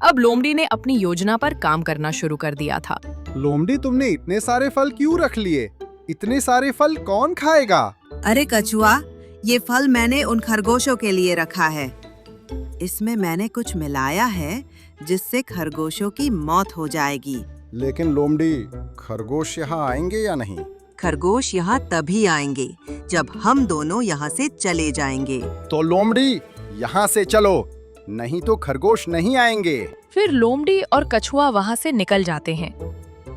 अब लोमड़ी ने अपनी योजना पर काम करना शुरू कर दिया था। लोमड़ी, तुमने इतने सारे फल क्यों रख लिए? इतने सारे फल कौन खाएगा? अरे कछुआ, ये फल मैंने उन खरगोशों के लिए रखा है। इसमें मैंने कुछ मिलाया है जिससे खरगोशों की मौत हो जाएगी। लेकिन लोमड़ी, खरगोश यहाँ आएंगे या नहीं? खरगोश यहाँ तभी आएंगे जब हम दोनों यहाँ से चले जाएंगे। तो लोमड़ी, यहाँ से चलो, नहीं तो खरगोश नहीं आएंगे। फिर लोमड़ी और कछुआ वहाँ से निकल जाते हैं।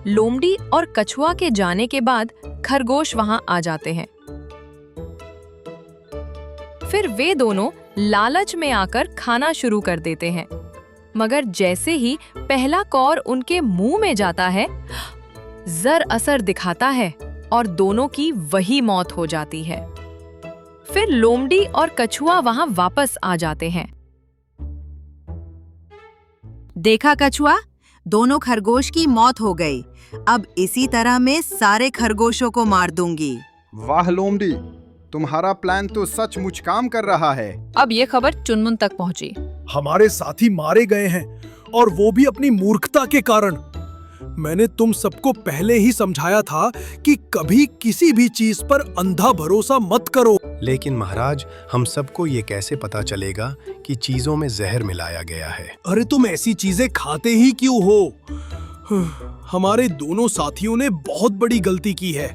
लोमड़ी और कछुआ के जाने के बाद खरगोश वहाँ आ जाते हैं। फिर वे दोनों लालच में आकर खाना शुरू कर देते हैं, मगर जैसे ही पहला कौर उनके मुंह में जाता है, जर असर दिखाता है और दोनों की वही मौत हो जाती है। फिर लोमड़ी और कछुआ वहां वापस आ जाते हैं। देखा कछुआ, दोनों खरगोश की मौत हो गई। अब इसी तरह मैं सारे खरगोशों को मार दूंगी। वाह लोमड़ी, तुम्हारा प्लान तो सचमुच काम कर रहा है। अब ये खबर चुनमुन तक पहुंची। हमारे साथी मारे गए हैं, और वो भी अपनी मूर्खता के कारण। मैंने तुम सबको पहले ही समझाया था कि कभी किसी भी चीज पर अंधा भरोसा मत करो। लेकिन महाराज, हम सबको ये कैसे पता चलेगा कि चीजों में जहर मिलाया गया है? अरे तुम ऐसी चीजें खाते ही क्यों हो? हमारे दोनों साथियों ने बहुत बड़ी गलती की है।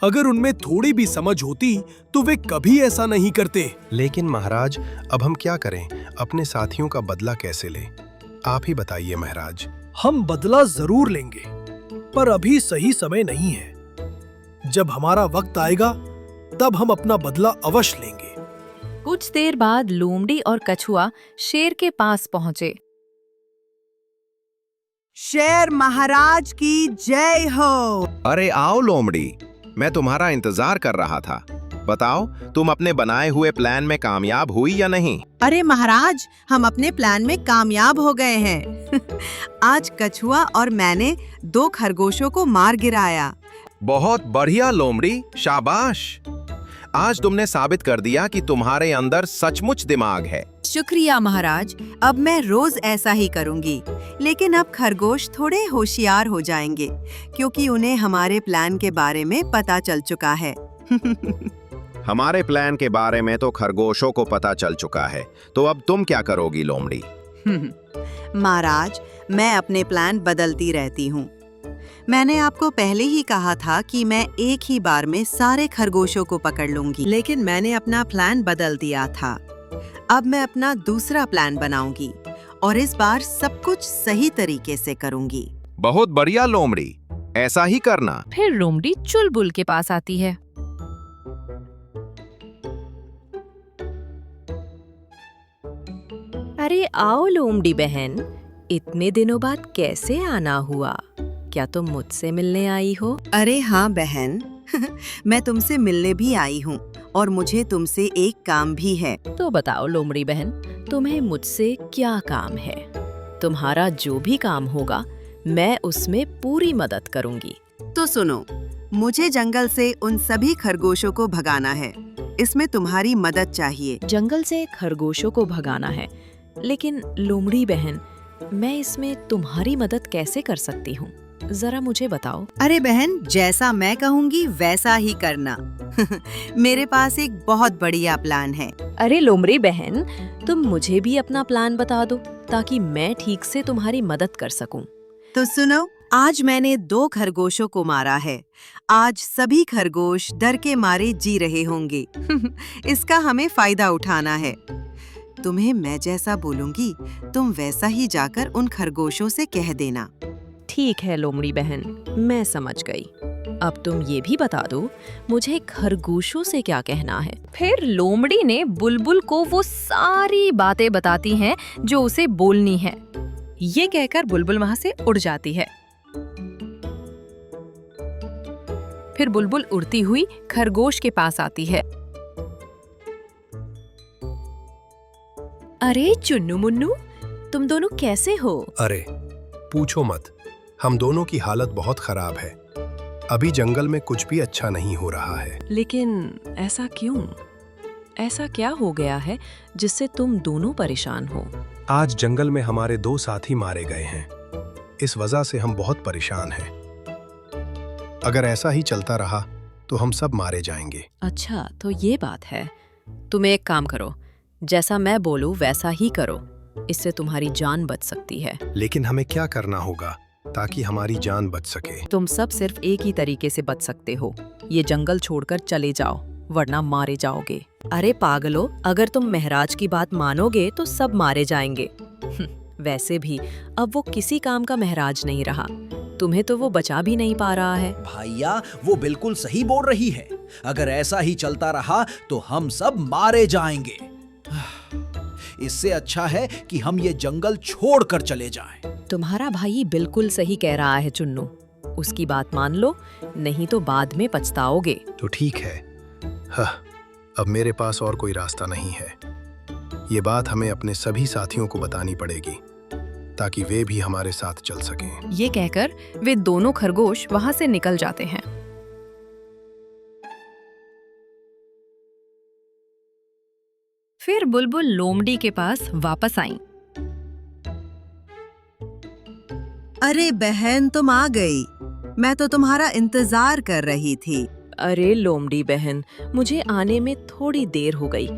अगर उनमें थोड़ी भी समझ होती तो वे कभी ऐसा नहीं करते। लेकिन महाराज, अब हम क्या करें? अपने साथियों का बदला कैसे लें? आप ही बताइए महाराज। हम बदला जरूर लेंगे, पर अभी सही समय नहीं है। जब हमारा वक्त आएगा तब हम अपना बदला अवश्य लेंगे। कुछ देर बाद लोमड़ी और कछुआ शेर के पास पहुंचे। शेर महाराज की जय हो। अरे आओ लोमड़ी, मैं तुम्हारा इंतजार कर रहा था। बताओ, तुम अपने बनाए हुए प्लान में कामयाब हुई या नहीं? अरे महाराज, हम अपने प्लान में कामयाब हो गए हैं। आज कछुआ और मैंने 2 खरगोशों को मार गिराया। बहुत बढ़िया लोमड़ी, शाबाश। आज तुमने साबित कर दिया कि तुम्हारे अंदर सचमुच दिमाग है। शुक्रिया महाराज, अब मैं रोज ऐसा ही करूंगी। लेकिन अब खरगोश थोड़े होशियार हो जाएंगे, क्योंकि उन्हें हमारे प्लान के बारे में पता चल चुका है। हमारे प्लान के बारे में तो खरगोशों को पता चल चुका है, तो अब तुम क्या करोगी लोमड़ी? महाराज, मैं अपने प्लान बदलती रहती हूँ। मैंने आपको पहले ही कहा था कि मैं एक ही बार में सारे खरगोशों को पकड़ लूंगी, लेकिन मैंने अपना प्लान बदल दिया था। अब मैं अपना दूसरा प्लान बनाऊंगी और इस बार सब कुछ सही तरीके से करूंगी। बहुत बढ़िया लोमड़ी, ऐसा ही करना। फिर लोमड़ी चुलबुल के पास आती है। अरे आओ लोमड़ी बहन, इतने दिनों बाद कैसे आना हुआ? क्या तुम मुझसे मिलने आई हो? अरे हाँ बहन, मैं तुमसे मिलने भी आई हूँ और मुझे तुमसे एक काम भी है। तो बताओ लोमड़ी बहन, तुम्हें मुझसे क्या काम है? तुम्हारा जो भी काम होगा मैं उसमें पूरी मदद करूंगी। तो सुनो, मुझे जंगल से उन सभी खरगोशों को भगाना है। इसमें तुम्हारी मदद चाहिए। जंगल से खरगोशों को भगाना है, लेकिन लोमड़ी बहन, मैं इसमें तुम्हारी मदद कैसे कर सकती हूँ? जरा मुझे बताओ। अरे बहन, जैसा मैं कहूँगी वैसा ही करना। मेरे पास एक बहुत बढ़िया प्लान है। अरे लोमड़ी बहन, तुम मुझे भी अपना प्लान बता दो ताकि मैं ठीक से तुम्हारी मदद कर सकूं। तो सुनो, आज मैंने 2 खरगोशों को मारा है। आज सभी खरगोश डर के मारे जी रहे होंगे। इसका हमें फायदा उठाना है। तुम्हें मैं जैसा बोलूंगी तुम वैसा ही जाकर उन खरगोशों से कह देना। ठीक है लोमड़ी बहन, मैं समझ गई। अब तुम ये भी बता दो मुझे खरगोशों से क्या कहना है। फिर लोमड़ी ने बुलबुल को वो सारी बातें बताती हैं जो उसे बोलनी है। ये कहकर बुलबुल वहां से उड़ जाती है। फिर बुलबुल उड़ती हुई खरगोश के पास आती है। अरे चुन्नू मुन्नू, तुम दोनों कैसे हो? अरे पूछो मत, हम दोनों की हालत बहुत खराब है। अभी जंगल में कुछ भी अच्छा नहीं हो रहा है। लेकिन ऐसा क्यों? ऐसा क्या हो गया है जिससे तुम दोनों परेशान हो? आज जंगल में हमारे 2 साथी मारे गए हैं। इस वजह से हम बहुत परेशान हैं। अगर ऐसा ही चलता रहा तो हम सब मारे जाएंगे। अच्छा, तो ये बात है। तुम एक काम करो, जैसा मैं बोलूं वैसा ही करो। इससे तुम्हारी जान बच सकती है। लेकिन हमें क्या करना होगा ताकि हमारी जान बच सके? तुम सब सिर्फ एक ही तरीके से बच सकते हो। ये जंगल छोड़कर चले जाओ, वरना मारे जाओगे। अरे पागलो, अगर तुम महराज की बात मानोगे तो सब मारे जाएंगे। वैसे भी अब वो किसी काम का महराज नहीं रहा। तुम्हें तो वो बचा भी नहीं पा रहा है। भैया, वो बिल्कुल सही बोल रही है। अगर ऐसा ही चलता रहा तो हम सब मारे जाएंगे। इससे अच्छा है कि हम ये जंगल छोड़कर चले जाएं। तुम्हारा भाई बिल्कुल सही कह रहा है चुन्नू। उसकी बात मान लो, नहीं तो बाद में पछताओगे। तो ठीक है। हाँ, अब मेरे पास और कोई रास्ता नहीं है। ये बात हमें अपने सभी साथियों को बतानी पड़ेगी ताकि वे भी हमारे साथ चल सकें। ये कहकर वे दोनों खरगोश वहां से निकल जाते हैं। फिर बुलबुल लोमड़ी के पास वापस आई। अरे बहन, तुम आ गई। मैं तो तुम्हारा इंतजार कर रही थी। अरे लोमड़ी बहन, मुझे आने में थोड़ी देर हो गई।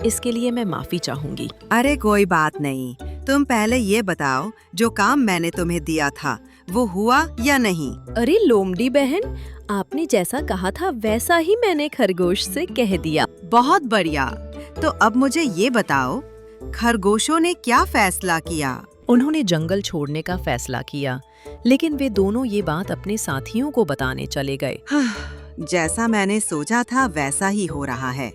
इसके लिए मैं माफी चाहूंगी। अरे कोई बात नहीं। तुम पहले ये बताओ, जो काम मैंने तुम्हें दिया था वो हुआ या नहीं? अरे लोमड़ी बहन, आपने जैसा कहा था वैसा ही मैंने खरगोश से कह दिया। बहुत बढ़िया। तो अब मुझे ये बताओ, खरगोशों ने क्या फैसला किया? उन्होंने जंगल छोड़ने का फैसला किया, लेकिन वे दोनों ये बात अपने साथियों को बताने चले गए। जैसा मैंने सोचा था वैसा ही हो रहा है।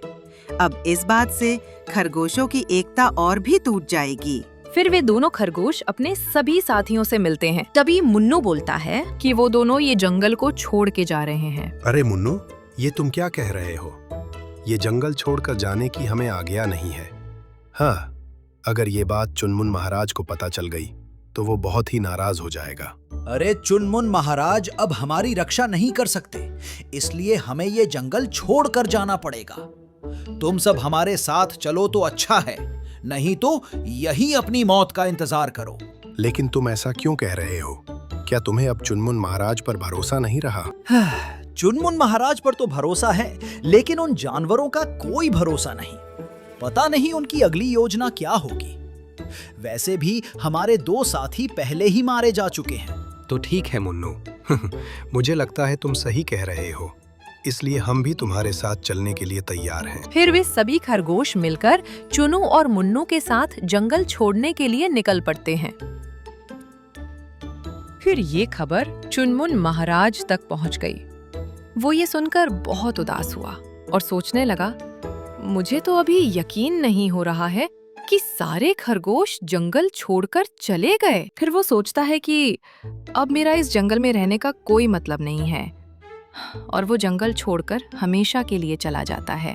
अब इस बात से खरगोशों की एकता और भी टूट जाएगी। फिर वे दोनों खरगोश अपने सभी साथियों से मिलते हैं। तभी मुन्नू बोलता है कि वो दोनों ये जंगल को छोड़ के जा रहे हैं। अरे मुन्नू, ये तुम क्या कह रहे हो? ये जंगल छोड़कर जाने की हमें आज्ञा नहीं है। हाँ, अगर ये बात चुनमुन महाराज को पता चल गई तो वो बहुत ही नाराज हो जाएगा। अरे चुनमुन महाराज अब हमारी रक्षा नहीं कर सकते, इसलिए हमें ये जंगल छोड़कर जाना पड़ेगा। तुम सब हमारे साथ चलो तो अच्छा है, नहीं तो यही अपनी मौत का इंतजार करो। लेकिन तुम ऐसा क्यों कह रहे हो? क्या तुम्हें अब चुनमुन महाराज पर भरोसा नहीं रहा? चुनमुन महाराज पर तो भरोसा है, लेकिन उन जानवरों का कोई भरोसा नहीं। पता नहीं उनकी अगली योजना क्या होगी। वैसे भी हमारे 2 साथी पहले ही मारे जा चुके हैं। तो ठीक है मुन्नू, मुझे लगता है तुम सही कह रहे हो, इसलिए हम भी तुम्हारे साथ चलने के लिए तैयार हैं। फिर वे सभी खरगोश मिलकर चुनू और मुन्नू के साथ जंगल छोड़ने के लिए निकल पड़ते हैं। फिर ये खबर चुनमुन महाराज तक पहुंच गई। वो ये सुनकर बहुत उदास हुआ और सोचने लगा, मुझे तो अभी यकीन नहीं हो रहा है कि सारे खरगोश जंगल छोड़कर चले गए। फिर वो सोचता है कि अब मेरा इस जंगल में रहने का कोई मतलब नहीं है, और वो जंगल छोड़कर हमेशा के लिए चला जाता है।